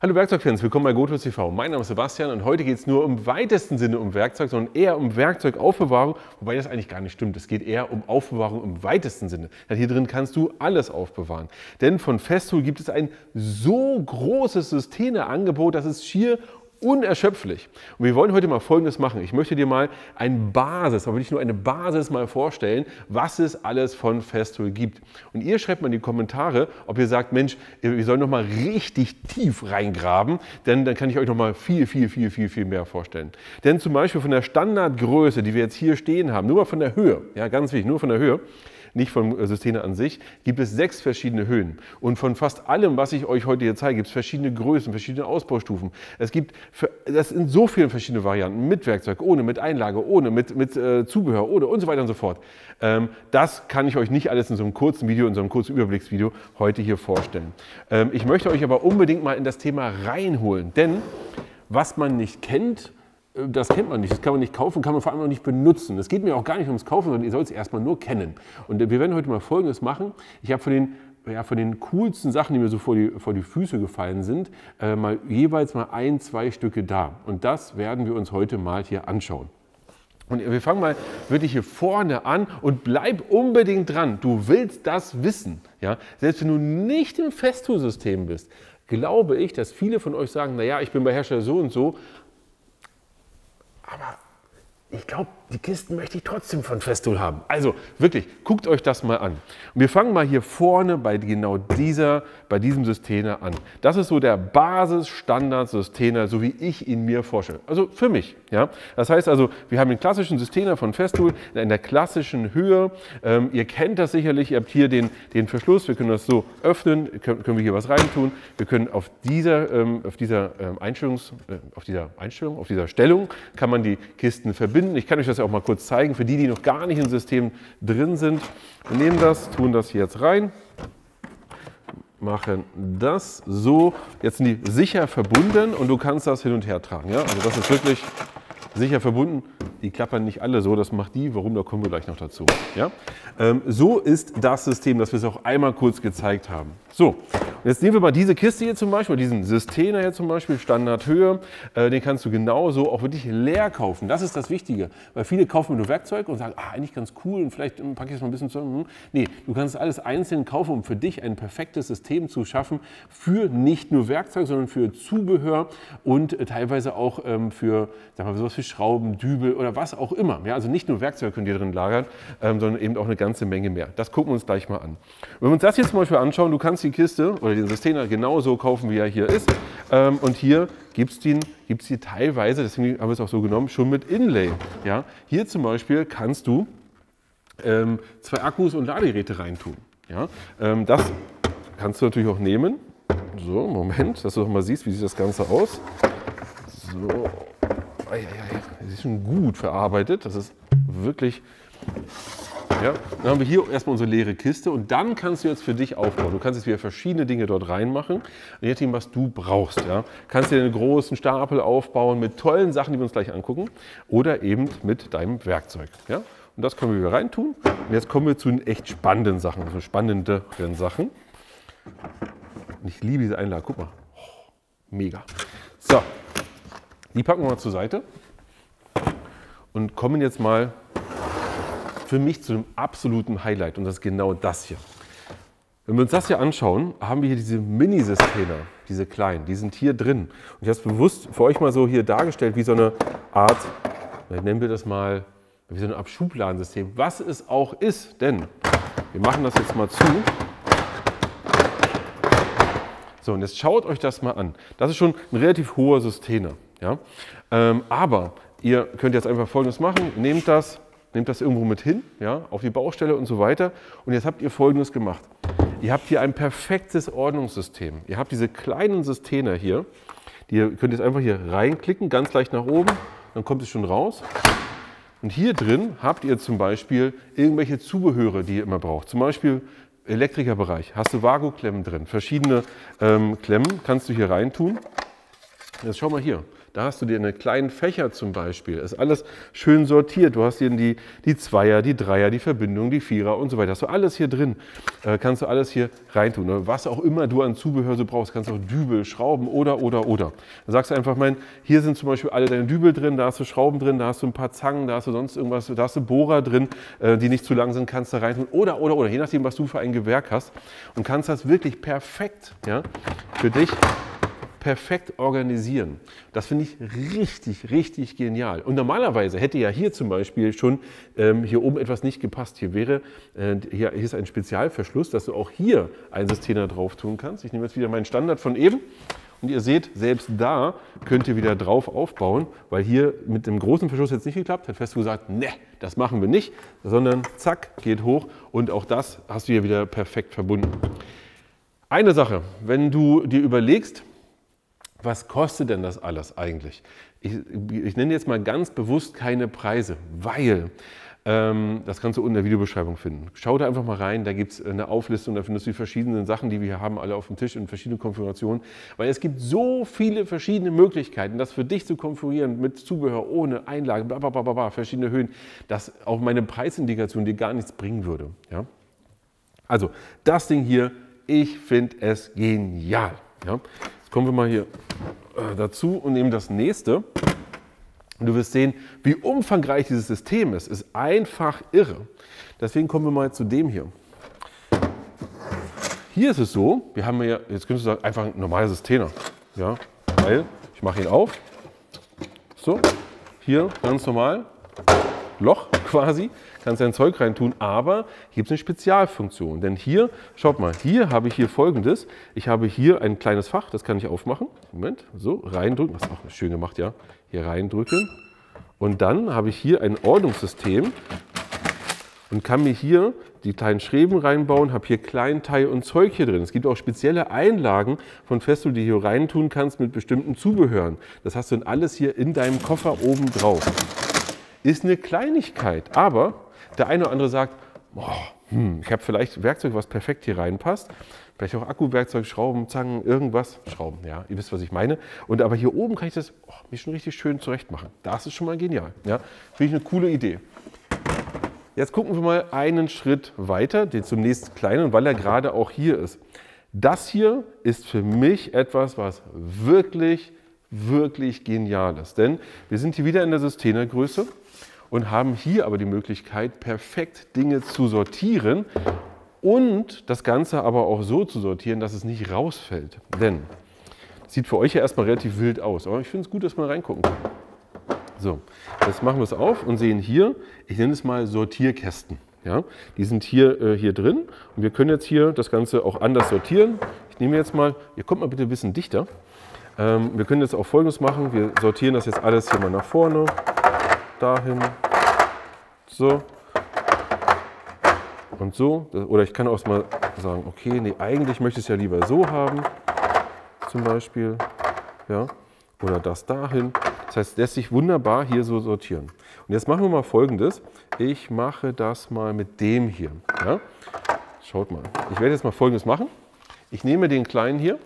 Hallo Werkzeugfans, willkommen bei GoTools TV. Mein Name ist Sebastian und heute geht es nur im weitesten Sinne um Werkzeug, sondern eher um Werkzeugaufbewahrung, wobei das eigentlich gar nicht stimmt. Es geht eher um Aufbewahrung im weitesten Sinne. Denn hier drin kannst du alles aufbewahren. Denn von Festool gibt es ein so großes Systemeangebot, das ist schier unerschöpflich. Und wir wollen heute mal Folgendes machen. Ich möchte dir mal eine Basis, aber wirklich nur eine Basis mal vorstellen, was es alles von Festool gibt. Und ihr schreibt mal in die Kommentare, ob ihr sagt, Mensch, wir sollen noch mal richtig tief reingraben, denn dann kann ich euch noch mal viel mehr vorstellen. Denn zum Beispiel von der Standardgröße, die wir jetzt hier stehen haben, nur mal von der Höhe, ja ganz wichtig, nur von der Höhe, nicht vom System an sich, gibt es 6 verschiedene Höhen. Und von fast allem, was ich euch heute hier zeige, gibt es verschiedene Größen, verschiedene Ausbaustufen. Das sind so viele verschiedene Varianten, mit Werkzeug, ohne, mit Einlage, ohne, mit Zubehör, ohne und so weiter und so fort. Das kann ich euch nicht alles in so einem kurzen Video, in so einem kurzen Überblicksvideo heute hier vorstellen. Ich möchte euch aber unbedingt mal in das Thema reinholen, denn was man nicht kennt, das kennt man nicht, das kann man nicht kaufen, kann man vor allem auch nicht benutzen. Es geht mir auch gar nicht ums Kaufen, sondern ihr sollt es erstmal nur kennen. Und wir werden heute mal Folgendes machen. Ich habe von den coolsten Sachen, die mir so vor die Füße gefallen sind, jeweils mal 1, 2 Stücke da. Und das werden wir uns heute mal hier anschauen. Und wir fangen mal wirklich hier vorne an und bleib unbedingt dran. Du willst das wissen. Ja? Selbst wenn du nicht im Festool-System bist, glaube ich, dass viele von euch sagen, naja, ich bin bei Hersteller so und so, aber ich glaube, die Kisten möchte ich trotzdem von Festool haben. Also wirklich, guckt euch das mal an. Und wir fangen mal hier vorne bei genau diesem Systener an. Das ist so der Basis-Standard-Systener, so wie ich ihn mir vorstelle. Also für mich. Ja? Das heißt also, wir haben den klassischen Systener von Festool in der klassischen Höhe. Ihr kennt das sicherlich, ihr habt hier den Verschluss. Wir können das so öffnen, können wir hier was reintun. Wir können auf dieser Stellung kann man die Kisten verbinden. Ich kann euch das ja auch mal kurz zeigen, für die noch gar nicht im System drin sind. Wir nehmen das, tun das hier jetzt rein, machen das so. Jetzt sind die sicher verbunden und du kannst das hin und her tragen. Ja? Also das ist wirklich sicher verbunden. Die klappern nicht alle so, das macht die. Warum, da kommen wir gleich noch dazu. Ja? So ist das System, das wir es auch einmal kurz gezeigt haben. So, jetzt nehmen wir mal diese Kiste hier zum Beispiel, diesen Systener hier zum Beispiel, Standardhöhe. Den kannst du genauso auch wirklich leer kaufen. Das ist das Wichtige, weil viele kaufen nur Werkzeug und sagen, eigentlich ganz cool und vielleicht packe ich es mal ein bisschen zusammen. Nee, du kannst alles einzeln kaufen, um für dich ein perfektes System zu schaffen, für nicht nur Werkzeug, sondern für Zubehör und teilweise auch für, sagen wir mal, sowas wie Schrauben, Dübel oder was auch immer. Ja, also nicht nur Werkzeug könnt ihr drin lagern, sondern eben auch eine ganze Menge mehr. Das gucken wir uns gleich mal an. Wenn wir uns das jetzt zum Beispiel anschauen, du kannst die Kiste oder den Systener genauso kaufen, wie er hier ist. Und hier gibt es die teilweise, deswegen haben wir es auch so genommen, schon mit Inlay. Ja? Hier zum Beispiel kannst du 2 Akkus und Ladegeräte reintun. Ja? Das kannst du natürlich auch nehmen. So, Moment, dass du noch mal siehst, wie sieht das Ganze aus. So. Das ist schon gut verarbeitet, das ist wirklich, ja. Dann haben wir hier erstmal unsere leere Kiste und dann kannst du jetzt für dich aufbauen. Du kannst jetzt wieder verschiedene Dinge dort reinmachen, je nachdem, was du brauchst. Ja. Kannst dir einen großen Stapel aufbauen mit tollen Sachen, die wir uns gleich angucken, oder eben mit deinem Werkzeug. Ja. Und das können wir wieder reintun. Und jetzt kommen wir zu den echt spannenden Sachen, so spannenderen Sachen. Und ich liebe diese Einlage, guck mal, oh, mega. So. Die packen wir mal zur Seite und kommen jetzt mal für mich zu einem absoluten Highlight und das ist genau das hier. Wenn wir uns das hier anschauen, haben wir hier diese Mini-Systener, diese kleinen, die sind hier drin. Und ich habe es bewusst für euch mal so hier dargestellt, wie so eine Art, nennen wir das mal, wie so eine Art Schubladensystem, was es auch ist, denn wir machen das jetzt mal zu. So, und jetzt schaut euch das mal an. Das ist schon ein relativ hoher Systener. Ja? Aber ihr könnt jetzt einfach Folgendes machen. Nehmt das irgendwo mit hin, ja, auf die Baustelle und so weiter. Und jetzt habt ihr Folgendes gemacht. Ihr habt hier ein perfektes Ordnungssystem. Ihr habt diese kleinen Systener hier. Ihr könnt jetzt einfach hier reinklicken, ganz leicht nach oben. Dann kommt es schon raus. Und hier drin habt ihr zum Beispiel irgendwelche Zubehöre, die ihr immer braucht. Zum Beispiel Elektrikerbereich. Hast du Vago-Klemmen drin. Verschiedene Klemmen kannst du hier reintun. Jetzt schau mal hier. Da hast du dir eine kleinen Fächer zum Beispiel. Ist alles schön sortiert. Du hast hier die Zweier, die Dreier, die Verbindung, die Vierer und so weiter. Hast du alles hier drin. Kannst du alles hier reintun. Was auch immer du an Zubehör so brauchst, kannst du auch Dübel, Schrauben oder. Dann sagst du einfach, hier sind zum Beispiel alle deine Dübel drin, da hast du Schrauben drin, da hast du ein paar Zangen, da hast du sonst irgendwas, da hast du Bohrer drin, die nicht zu lang sind, kannst du reintun. Oder. Je nachdem, was du für ein Gewerk hast. Und kannst das wirklich perfekt, ja, für dich perfekt organisieren. Das finde ich richtig, richtig genial. Und normalerweise hätte ja hier zum Beispiel schon hier oben etwas nicht gepasst. Hier ist ein Spezialverschluss, dass du auch hier einen Systener drauf tun kannst. Ich nehme jetzt wieder meinen Standard von eben. Und ihr seht, selbst da könnt ihr wieder drauf aufbauen, weil hier mit dem großen Verschluss jetzt nicht geklappt hat. Festo gesagt, ne, das machen wir nicht, sondern zack, geht hoch und auch das hast du hier wieder perfekt verbunden. Eine Sache, wenn du dir überlegst, was kostet denn das alles eigentlich? Ich nenne jetzt mal ganz bewusst keine Preise, weil das kannst du unten in der Videobeschreibung finden. Schau da einfach mal rein, da gibt es eine Auflistung, da findest du die verschiedenen Sachen, die wir hier haben, alle auf dem Tisch in verschiedenen Konfigurationen. Weil es gibt so viele verschiedene Möglichkeiten, das für dich zu konfigurieren mit Zubehör, ohne Einlagen, verschiedene Höhen, dass auch meine Preisindikation dir gar nichts bringen würde. Ja? Also das Ding hier, ich finde es genial. Ja? Jetzt kommen wir mal hier dazu und nehmen das nächste. Und du wirst sehen, wie umfangreich dieses System ist. Ist einfach irre. Deswegen kommen wir mal zu dem hier. Hier ist es so, wir haben ja, jetzt könntest du sagen, einfach ein normales Systener. Ja, weil ich mache ihn auf. So, hier ganz normal. Loch quasi, kannst dein Zeug reintun, aber hier gibt es eine Spezialfunktion. Denn hier, schaut mal, hier habe ich hier Folgendes. Ich habe hier ein kleines Fach, das kann ich aufmachen. Moment, so, reindrücken. Das ist auch schön gemacht, ja. Hier reindrücken. Und dann habe ich hier ein Ordnungssystem und kann mir hier die kleinen Schräben reinbauen, habe hier Kleinteil und Zeug hier drin. Es gibt auch spezielle Einlagen von Festo, die hier reintun kannst mit bestimmten Zubehören. Das hast du dann alles hier in deinem Koffer oben drauf. Ist eine Kleinigkeit, aber der eine oder andere sagt, ich habe vielleicht Werkzeug, was perfekt hier reinpasst. Vielleicht auch Akkuwerkzeug, Schrauben, Zangen, irgendwas. Schrauben, ja, ihr wisst, was ich meine. Und aber hier oben kann ich das mir schon richtig schön zurecht machen. Das ist schon mal genial. Ja? Finde ich eine coole Idee. Jetzt gucken wir mal einen Schritt weiter, den zum nächsten kleinen, weil er gerade auch hier ist. Das hier ist für mich etwas, was wirklich, wirklich genial ist. Denn wir sind hier wieder in der Systenergröße und haben hier aber die Möglichkeit, perfekt Dinge zu sortieren und das Ganze aber auch so zu sortieren, dass es nicht rausfällt. Denn das sieht für euch ja erstmal relativ wild aus, aber ich finde es gut, dass man reingucken kann. So, jetzt machen wir es auf und sehen hier, ich nenne es mal Sortierkästen. Ja, die sind hier drin und wir können jetzt hier das Ganze auch anders sortieren. Ich nehme jetzt mal, ihr kommt mal bitte ein bisschen dichter. Wir können jetzt auch Folgendes machen, wir sortieren das jetzt alles hier mal nach vorne, dahin, so und so. Oder ich kann auch mal sagen, okay, nee, eigentlich möchte ich es ja lieber so haben, zum Beispiel, ja, oder das dahin. Das heißt, lässt sich wunderbar hier so sortieren. Und jetzt machen wir mal Folgendes. Ich mache das mal mit dem hier. Ja? Schaut mal. Ich werde jetzt mal Folgendes machen. Ich nehme den kleinen hier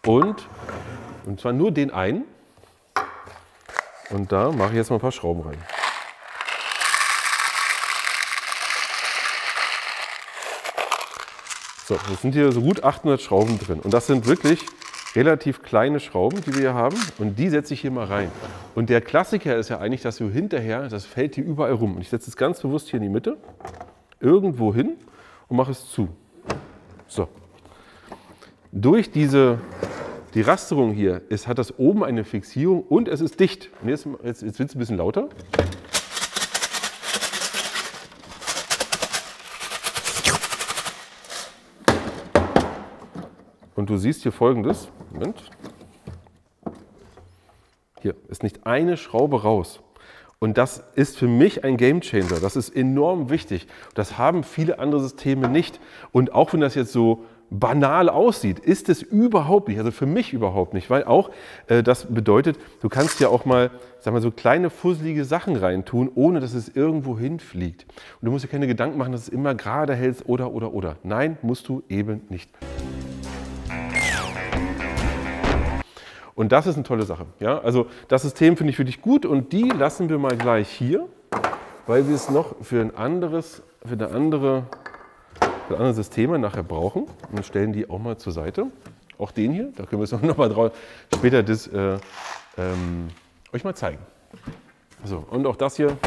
und zwar nur den einen. Und da mache ich jetzt mal ein paar Schrauben rein. So, jetzt sind hier so gut 800 Schrauben drin. Und das sind wirklich relativ kleine Schrauben, die wir hier haben. Und die setze ich hier mal rein. Und der Klassiker ist ja eigentlich, dass du hinterher, das fällt hier überall rum. Und ich setze es ganz bewusst hier in die Mitte, irgendwo hin und mache es zu. So. Durch die Rasterung hier hat das oben eine Fixierung und es ist dicht. Und jetzt wird es ein bisschen lauter. Und du siehst hier Folgendes. Moment. Hier ist nicht eine Schraube raus. Und das ist für mich ein Gamechanger. Das ist enorm wichtig. Das haben viele andere Systeme nicht. Und auch wenn das jetzt so banal aussieht, ist es überhaupt nicht. Also für mich überhaupt nicht. Weil auch das bedeutet, du kannst ja auch mal, sag mal, so kleine fusselige Sachen reintun, ohne dass es irgendwo hinfliegt. Und du musst dir keine Gedanken machen, dass es immer gerade hältst oder. Nein, musst du eben nicht. Und das ist eine tolle Sache. Ja? Also das System finde ich wirklich gut und die lassen wir mal gleich hier, weil wir es noch für ein anderes System nachher brauchen. Und stellen die auch mal zur Seite. Auch den hier, da können wir es noch mal später euch mal zeigen. So, und auch das hier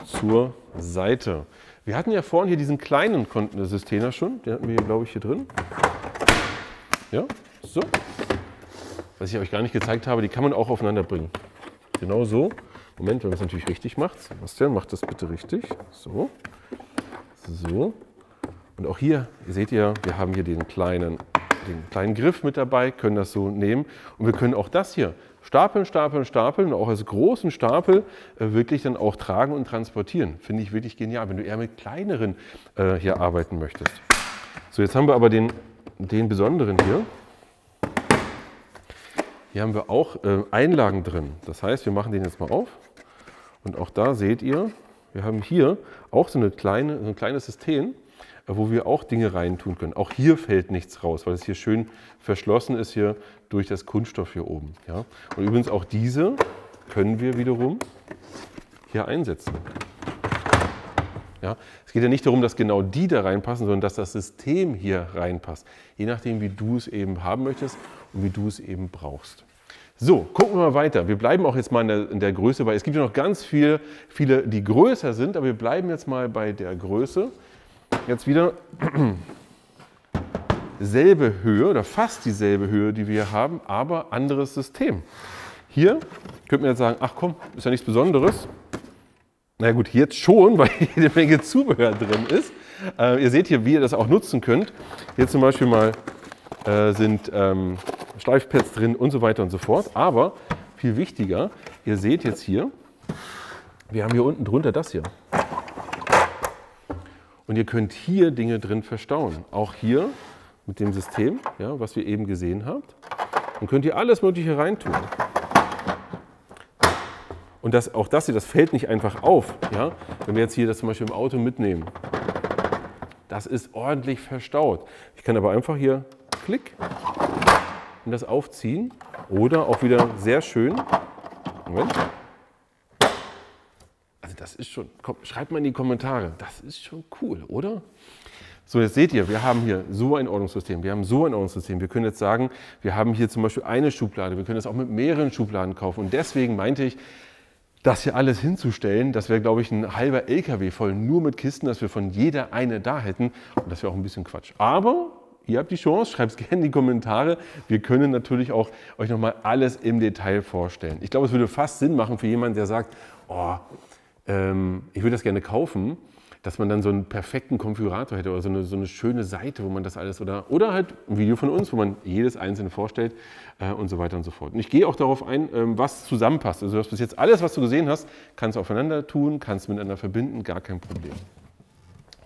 zur Seite. Wir hatten ja vorhin hier diesen kleinen Systemer schon, den hatten wir hier, glaube ich, hier drin. Ja, so. Was ich euch gar nicht gezeigt habe, die kann man auch aufeinander bringen. Genau so. Moment, wenn man es natürlich richtig macht. Sebastian, macht das bitte richtig. So. So. Und auch hier, ihr seht ja, wir haben hier den kleinen Griff mit dabei, können das so nehmen. Und wir können auch das hier stapeln, stapeln, stapeln und auch als großen Stapel wirklich dann auch tragen und transportieren. Finde ich wirklich genial, wenn du eher mit kleineren hier arbeiten möchtest. So, jetzt haben wir aber den besonderen hier. Hier haben wir auch Einlagen drin. Das heißt, wir machen den jetzt mal auf. Und auch da seht ihr, wir haben hier auch so ein kleines System, wo wir auch Dinge reintun können. Auch hier fällt nichts raus, weil es hier schön verschlossen ist hier durch das Kunststoff hier oben. Ja? Und übrigens auch diese können wir wiederum hier einsetzen. Ja? Es geht ja nicht darum, dass genau die da reinpassen, sondern dass das System hier reinpasst. Je nachdem, wie du es eben haben möchtest und wie du es eben brauchst. So, gucken wir mal weiter. Wir bleiben auch jetzt mal in der Größe, weil es gibt ja noch ganz viele, die größer sind, aber wir bleiben jetzt mal bei der Größe. Jetzt wieder selbe Höhe oder fast dieselbe Höhe, die wir haben, aber anderes System. Hier könnte man jetzt sagen, ach komm, ist ja nichts Besonderes. Na gut, jetzt schon, weil hier eine Menge Zubehör drin ist. Ihr seht hier, wie ihr das auch nutzen könnt. Hier zum Beispiel mal sind Schleifpads drin und so weiter und so fort. Aber viel wichtiger, ihr seht jetzt hier, wir haben hier unten drunter das hier. Und ihr könnt hier Dinge drin verstauen. Auch hier mit dem System, ja, was wir eben gesehen habt. Dann könnt ihr alles Mögliche reintun. Und auch das hier, das fällt nicht einfach auf. Ja? Wenn wir jetzt hier das zum Beispiel im Auto mitnehmen, das ist ordentlich verstaut. Ich kann aber einfach hier klick und das aufziehen. Oder auch wieder sehr schön. Moment. Also das ist schon, schreibt mal in die Kommentare, das ist schon cool, oder? So, jetzt seht ihr, wir haben hier so ein Ordnungssystem, wir haben so ein Ordnungssystem. Wir können jetzt sagen, wir haben hier zum Beispiel eine Schublade, wir können das auch mit mehreren Schubladen kaufen. Und deswegen meinte ich, das hier alles hinzustellen, das wäre, glaube ich, ein halber LKW voll, nur mit Kisten, dass wir von jeder eine da hätten. Und das wäre auch ein bisschen Quatsch. Aber ihr habt die Chance, schreibt es gerne in die Kommentare. Wir können natürlich auch euch nochmal alles im Detail vorstellen. Ich glaube, es würde fast Sinn machen für jemanden, der sagt, oh, ich würde das gerne kaufen, dass man dann so einen perfekten Konfigurator hätte oder so eine schöne Seite, wo man das alles oder halt ein Video von uns, wo man jedes einzelne vorstellt und so weiter und so fort. Und ich gehe auch darauf ein, was zusammenpasst. Also du hast bis jetzt alles, was du gesehen hast, kannst du aufeinander tun, kannst miteinander verbinden, gar kein Problem.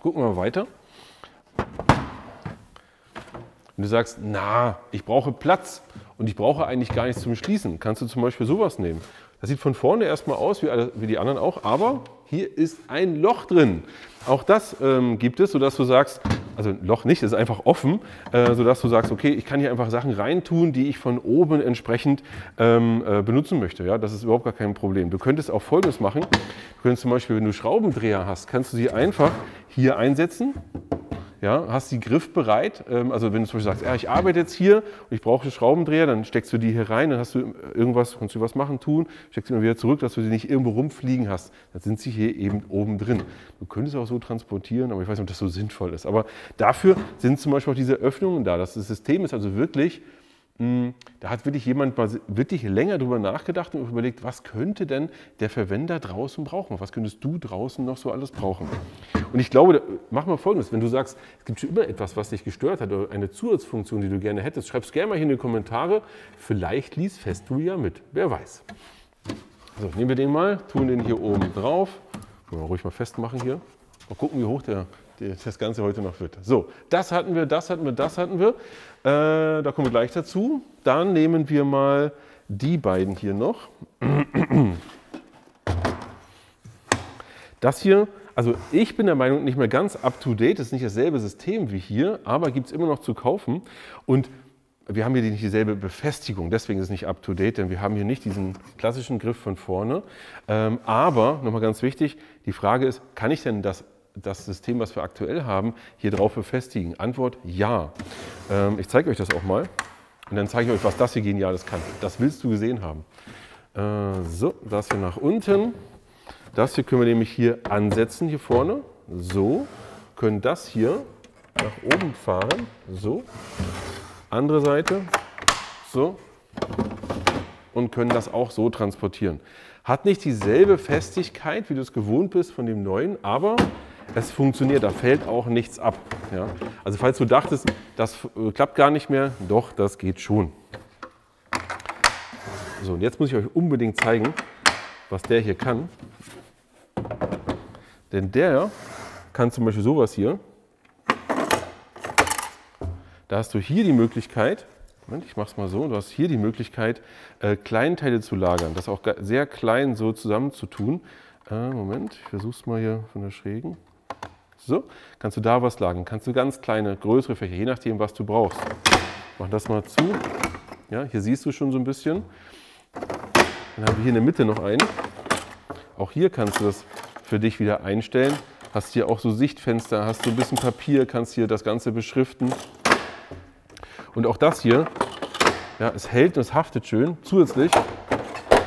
Gucken wir mal weiter. Wenn du sagst, na, ich brauche Platz und ich brauche eigentlich gar nichts zum Schließen, kannst du zum Beispiel sowas nehmen. Das sieht von vorne erstmal aus, wie die anderen auch, aber hier ist ein Loch drin. Auch das gibt es, sodass du sagst, also ein Loch nicht, es ist einfach offen, sodass du sagst, okay, ich kann hier einfach Sachen reintun, die ich von oben entsprechend benutzen möchte. Ja, das ist überhaupt gar kein Problem. Du könntest auch Folgendes machen. Du könntest zum Beispiel, wenn du Schraubendreher hast, kannst du sie einfach hier einsetzen. Ja, hast die griffbereit, also wenn du zum Beispiel sagst, ja, ich arbeite jetzt hier und ich brauche Schraubendreher, dann steckst du die hier rein, dann hast du irgendwas, kannst du was machen, tun, steckst sie immer wieder zurück, dass du sie nicht irgendwo rumfliegen hast. Dann sind sie hier eben oben drin. Du könntest auch so transportieren, aber ich weiß nicht, ob das so sinnvoll ist. Aber dafür sind zum Beispiel auch diese Öffnungen da. Das System ist also wirklich, da hat wirklich jemand mal wirklich länger drüber nachgedacht und überlegt, was könnte denn der Verwender draußen brauchen? Was könntest du draußen noch so alles brauchen? Und ich glaube, mach mal Folgendes, wenn du sagst, es gibt schon immer etwas, was dich gestört hat oder eine Zusatzfunktion, die du gerne hättest, schreib es gerne mal hier in die Kommentare. Vielleicht liest Festo ja mit, wer weiß. So, nehmen wir den mal, tun den hier oben drauf. Können wir ruhig mal festmachen hier. Mal gucken, wie hoch das Ganze heute noch wird. So, das hatten wir, das hatten wir, das hatten wir. Da kommen wir gleich dazu. Dann nehmen wir mal die beiden hier noch. Das hier, also ich bin der Meinung, nicht mehr ganz up to date, das ist nicht dasselbe System wie hier, aber gibt es immer noch zu kaufen. Und wir haben hier nicht dieselbe Befestigung, deswegen ist es nicht up-to-date, denn wir haben hier nicht diesen klassischen Griff von vorne. Aber, nochmal ganz wichtig, die Frage ist, kann ich denn das System, was wir aktuell haben, hier drauf befestigen? Antwort, ja. Ich zeige euch das auch mal und dann zeige ich euch, was das hier Geniales kann. Das willst du gesehen haben. So, das hier nach unten. Das hier können wir nämlich hier ansetzen, hier vorne. So, können das hier nach oben fahren. So. Andere Seite, so, und können das auch so transportieren. Hat nicht dieselbe Festigkeit, wie du es gewohnt bist von dem neuen, aber es funktioniert, da fällt auch nichts ab. Ja? Also falls du dachtest, das klappt gar nicht mehr, doch, das geht schon. So, und jetzt muss ich euch unbedingt zeigen, was der hier kann. Denn der kann zum Beispiel sowas hier. Da hast du hier die Möglichkeit, Moment, ich mache es mal so, du hast hier die Möglichkeit, Kleinteile zu lagern, das auch sehr klein so zusammenzutun. Moment, ich versuche es mal hier von der Schrägen. So, kannst du da was lagern, kannst du ganz kleine, größere Fächer, je nachdem, was du brauchst. Mach das mal zu. Ja, hier siehst du schon so ein bisschen. Dann haben wir hier in der Mitte noch einen. Auch hier kannst du das für dich wieder einstellen. Hast hier auch so Sichtfenster, hast du ein bisschen Papier, kannst hier das Ganze beschriften. Und auch das hier, ja, es hält und es haftet schön. Zusätzlich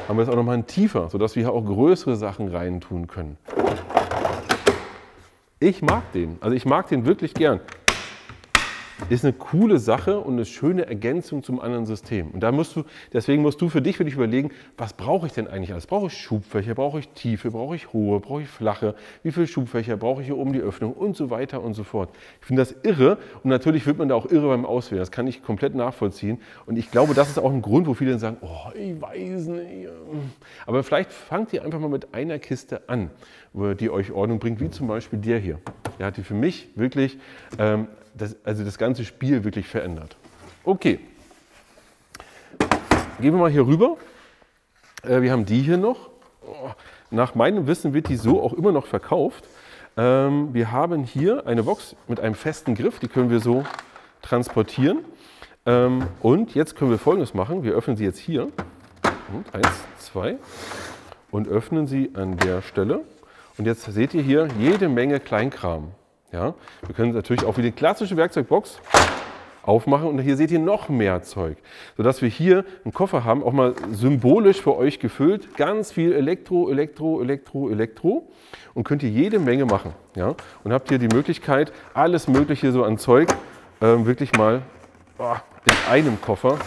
haben wir es auch nochmal tiefer, sodass wir hier auch größere Sachen rein tun können. Ich mag den, also ich mag den wirklich gern. Ist eine coole Sache und eine schöne Ergänzung zum anderen System. Und deswegen musst du für dich überlegen, was brauche ich denn eigentlich alles? Brauche ich Schubfächer, brauche ich Tiefe, brauche ich hohe, brauche ich flache? Wie viele Schubfächer brauche ich hier oben die Öffnung und so weiter und so fort. Ich finde das irre und natürlich wird man da auch irre beim Auswählen. Das kann ich komplett nachvollziehen. Und ich glaube, das ist auch ein Grund, wo viele dann sagen, oh, ich weiß nicht. Aber vielleicht fangt ihr einfach mal mit einer Kiste an, die euch Ordnung bringt, wie zum Beispiel der hier. Der hat die für mich wirklich das ganze Spiel wirklich verändert. Okay, gehen wir mal hier rüber. Wir haben die hier noch. Nach meinem Wissen wird die so auch immer noch verkauft. Wir haben hier eine Box mit einem festen Griff, die können wir so transportieren. Und jetzt können wir Folgendes machen. Wir öffnen sie jetzt hier. Und 1, 2 und öffnen sie an der Stelle. Und jetzt seht ihr hier jede Menge Kleinkram. Ja, wir können natürlich auch wie die klassische Werkzeugbox aufmachen und hier seht ihr noch mehr Zeug, sodass wir hier einen Koffer haben, auch mal symbolisch für euch gefüllt, ganz viel Elektro und könnt ihr jede Menge machen. Ja, und habt hier die Möglichkeit, alles Mögliche so an Zeug wirklich mal in einem Koffer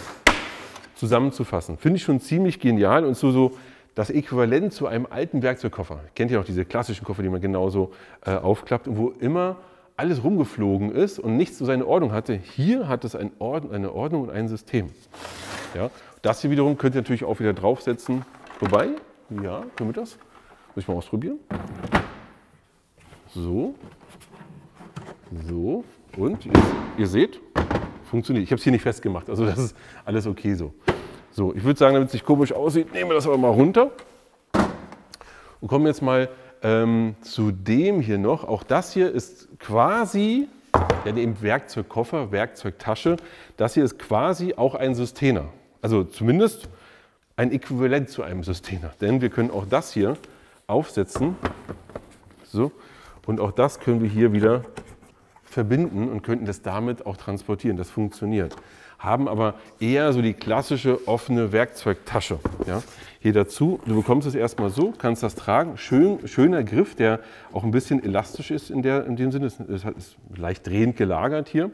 zusammenzufassen. Finde ich schon ziemlich genial und so das Äquivalent zu einem alten Werkzeugkoffer. Kennt ihr auch diese klassischen Koffer, die man genauso aufklappt und wo immer alles rumgeflogen ist und nichts so seine Ordnung hatte. Hier hat es eine Ordnung und ein System. Ja, das hier wiederum könnt ihr natürlich auch wieder draufsetzen. Wobei, ja, können wir das? Muss ich mal ausprobieren. So. So. Und ihr seht, funktioniert. Ich habe es hier nicht festgemacht, also das ist alles okay so. So, ich würde sagen, damit es nicht komisch aussieht, nehmen wir das aber mal runter und kommen jetzt mal zu dem hier noch. Auch das hier ist quasi, ja, eben Werkzeugkoffer, Werkzeugtasche. Das hier ist quasi auch ein Systener. Also zumindest ein Äquivalent zu einem Systener. Denn wir können auch das hier aufsetzen. So, und auch das können wir hier wieder verbinden und könnten das damit auch transportieren. Das funktioniert. Haben aber eher so die klassische offene Werkzeugtasche. Ja. Hier dazu, du bekommst es erstmal so, kannst das tragen. Schöner Griff, der auch ein bisschen elastisch ist in dem Sinne. Es ist leicht drehend gelagert hier.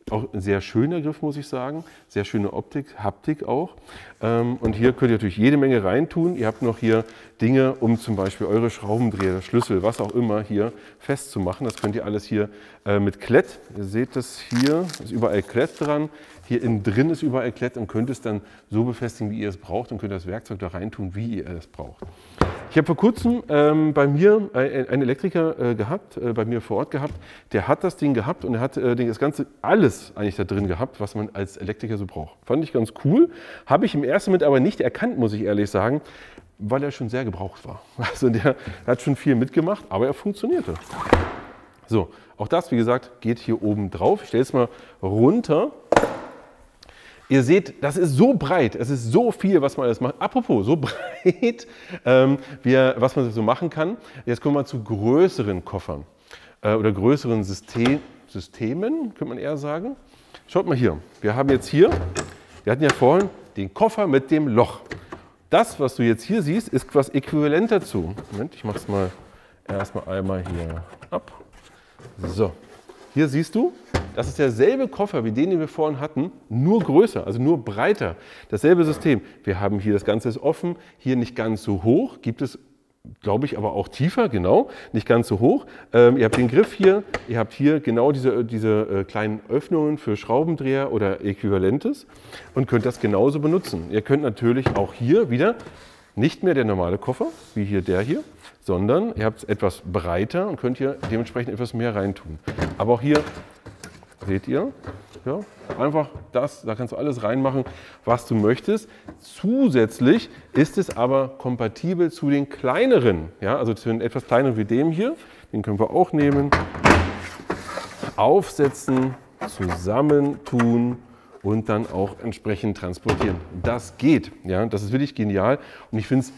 Auch ein sehr schöner Griff, muss ich sagen. Sehr schöne Optik, Haptik auch. Und hier könnt ihr natürlich jede Menge reintun. Ihr habt noch hier Dinge, um zum Beispiel eure Schraubendreher, Schlüssel, was auch immer hier festzumachen. Das könnt ihr alles hier mit Klett. Ihr seht das hier, ist überall Klett dran. Hier innen drin ist überall Klett und könnt es dann so befestigen, wie ihr es braucht und könnt das Werkzeug da reintun, wie ihr es braucht. Ich habe vor kurzem bei mir einen Elektriker gehabt, bei mir vor Ort gehabt, der hat das Ding gehabt und er hat das Ganze alles eigentlich da drin gehabt, was man als Elektriker so braucht. Fand ich ganz cool, habe ich im ersten Moment aber nicht erkannt, muss ich ehrlich sagen, weil er schon sehr gebraucht war. Also der hat schon viel mitgemacht, aber er funktionierte. So, auch das, wie gesagt, geht hier oben drauf. Ich stelle es mal runter. Ihr seht, das ist so breit, es ist so viel, was man alles macht. Apropos, so breit, was man so machen kann. Jetzt kommen wir zu größeren Koffern oder größeren Systemen, könnte man eher sagen. Schaut mal hier, wir haben jetzt hier, wir hatten ja vorhin den Koffer mit dem Loch. Das, was du jetzt hier siehst, ist was äquivalent dazu. Moment, ich mache es mal erstmal einmal hier ab. So, hier siehst du, das ist derselbe Koffer wie den wir vorhin hatten, nur größer, also nur breiter. Dasselbe System. Wir haben hier, das Ganze ist offen, hier nicht ganz so hoch, gibt es, glaube ich, aber auch tiefer, genau, nicht ganz so hoch. Ihr habt den Griff hier, ihr habt hier genau diese kleinen Öffnungen für Schraubendreher oder Äquivalentes und könnt das genauso benutzen. Ihr könnt natürlich auch hier wieder nicht mehr der normale Koffer, wie hier der hier, sondern ihr habt es etwas breiter und könnt hier dementsprechend etwas mehr reintun. Aber auch hier seht ihr, ja, einfach das, da kannst du alles reinmachen, was du möchtest. Zusätzlich ist es aber kompatibel zu den kleineren, ja, also zu den etwas kleineren wie dem hier. Den können wir auch nehmen, aufsetzen, zusammentun und dann auch entsprechend transportieren. Das geht, ja, das ist wirklich genial und ich finde es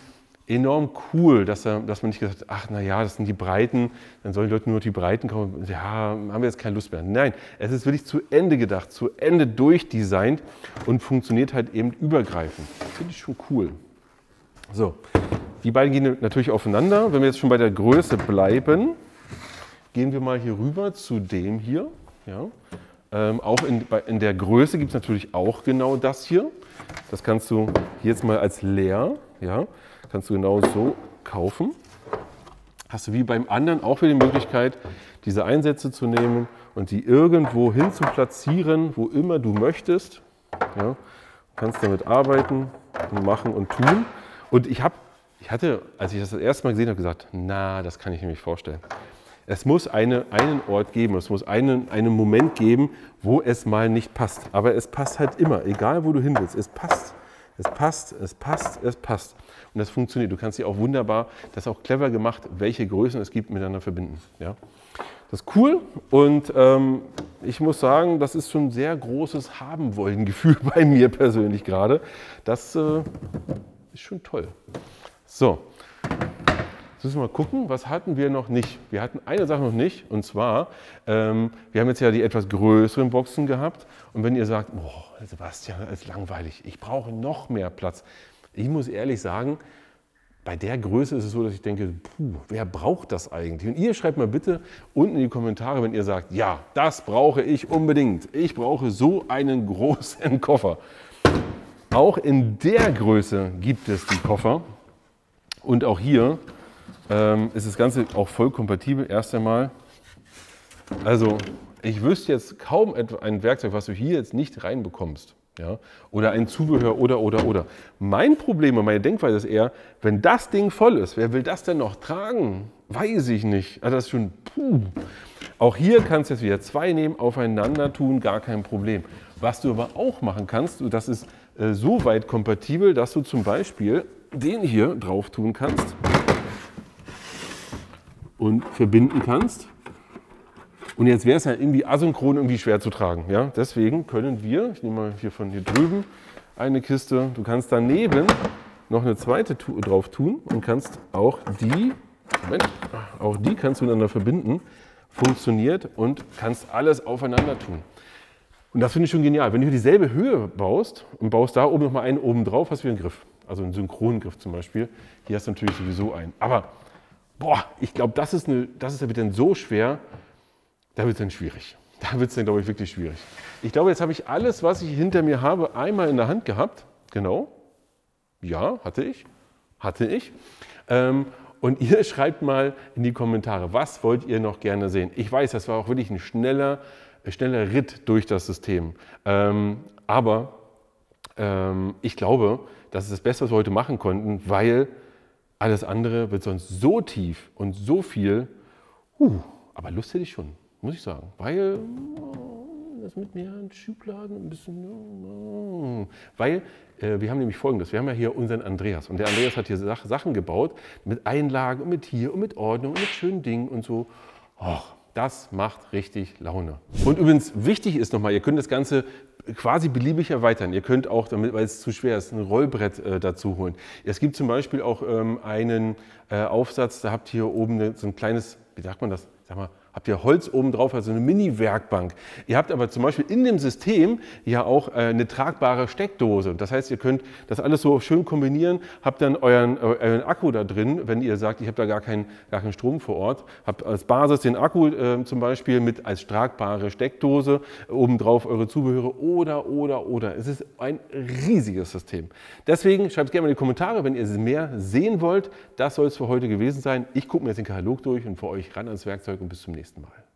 enorm cool, dass man nicht gesagt hat, ach naja, das sind die Breiten, dann sollen die Leute nur die Breiten kaufen. Ja, haben wir jetzt keine Lust mehr. Nein, es ist wirklich zu Ende gedacht, zu Ende durchdesignt und funktioniert halt eben übergreifend. Das finde ich schon cool. So, die beiden gehen natürlich aufeinander. Wenn wir jetzt schon bei der Größe bleiben, gehen wir mal hier rüber zu dem hier. Ja. Auch in der Größe gibt es natürlich auch genau das hier. Das kannst du jetzt mal als leer, ja, kannst du genau so kaufen. Hast du wie beim anderen auch wieder die Möglichkeit, diese Einsätze zu nehmen und die irgendwo hin zu platzieren, wo immer du möchtest. Ja, du kannst damit arbeiten und machen und tun. Und ich hatte, als ich das erste Mal gesehen habe, gesagt, na, das kann ich mir nicht vorstellen. Es muss einen Ort geben, es muss einen Moment geben, wo es mal nicht passt. Aber es passt halt immer, egal wo du hin willst. Es passt, es passt, es passt, es passt. Und das funktioniert. Du kannst sie auch wunderbar, das ist auch clever gemacht, welche Größen es gibt, miteinander verbinden. Ja. Das ist cool und ich muss sagen, das ist schon ein sehr großes Haben-Wollen-Gefühl bei mir persönlich gerade. Das ist schon toll. So. Jetzt müssen wir mal gucken, was hatten wir noch nicht? Wir hatten eine Sache noch nicht, und zwar, wir haben jetzt ja die etwas größeren Boxen gehabt. Und wenn ihr sagt, boah, Sebastian, das ist langweilig, ich brauche noch mehr Platz. Ich muss ehrlich sagen, bei der Größe ist es so, dass ich denke, puh, wer braucht das eigentlich? Und ihr schreibt mal bitte unten in die Kommentare, wenn ihr sagt, ja, das brauche ich unbedingt. Ich brauche so einen großen Koffer. Auch in der Größe gibt es die Koffer. Und auch hier ist das Ganze auch voll kompatibel, erst einmal. Also ich wüsste jetzt kaum ein Werkzeug, was du hier jetzt nicht reinbekommst. Ja? Oder ein Zubehör oder. Mein Problem und meine Denkweise ist eher, wenn das Ding voll ist, wer will das denn noch tragen? Weiß ich nicht. Also das ist schon, puh. Auch hier kannst du jetzt wieder zwei nehmen, aufeinander tun, gar kein Problem. Was du aber auch machen kannst, das ist so weit kompatibel, dass du zum Beispiel den hier drauf tun kannst und verbinden kannst. Und jetzt wäre es ja irgendwie asynchron irgendwie schwer zu tragen. Ja? Deswegen können wir, ich nehme mal hier von hier drüben eine Kiste, du kannst daneben noch eine zweite drauf tun und kannst auch die kannst du miteinander verbinden, funktioniert und kannst alles aufeinander tun. Und das finde ich schon genial. Wenn du hier dieselbe Höhe baust und baust da oben noch mal einen oben drauf, hast du wieder einen Griff. Also einen synchronen Griff zum Beispiel. Hier hast du natürlich sowieso einen. Aber boah, ich glaube, das ist ja dann so schwer, da wird es dann schwierig. Da wird es dann, glaube ich, wirklich schwierig. Ich glaube, jetzt habe ich alles, was ich hinter mir habe, einmal in der Hand gehabt. Genau. Ja, hatte ich. Und ihr schreibt mal in die Kommentare, was wollt ihr noch gerne sehen? Ich weiß, das war auch wirklich ein schneller Ritt durch das System. Aber ich glaube, das ist das Beste, was wir heute machen konnten, weil alles andere wird sonst so tief und so viel. Aber Lust hätte ich schon, muss ich sagen. Weil das mit mehreren Schubladen ein bisschen. Weil wir haben nämlich Folgendes: Wir haben ja hier unseren Andreas. Und der Andreas hat hier Sachen gebaut mit Einlagen und mit hier und mit Ordnung und mit schönen Dingen und so. Das macht richtig Laune. Und übrigens, wichtig ist nochmal, ihr könnt das Ganze quasi beliebig erweitern. Ihr könnt auch, damit, weil es zu schwer ist, ein Rollbrett dazu holen. Es gibt zum Beispiel auch einen Aufsatz, da habt ihr hier oben so ein kleines, wie sagt man das, sag mal, habt ihr Holz oben drauf, also eine Mini-Werkbank. Ihr habt aber zum Beispiel in dem System ja auch eine tragbare Steckdose. Das heißt, ihr könnt das alles so schön kombinieren, habt dann euren Akku da drin, wenn ihr sagt, ich habe da gar keinen Strom vor Ort. Habt als Basis den Akku zum Beispiel mit als tragbare Steckdose, obendrauf eure Zubehöre oder. Es ist ein riesiges System. Deswegen schreibt gerne mal in die Kommentare, wenn ihr mehr sehen wollt. Das soll es für heute gewesen sein. Ich gucke mir jetzt den Katalog durch und für euch ran ans Werkzeug und bis zum nächsten Mal.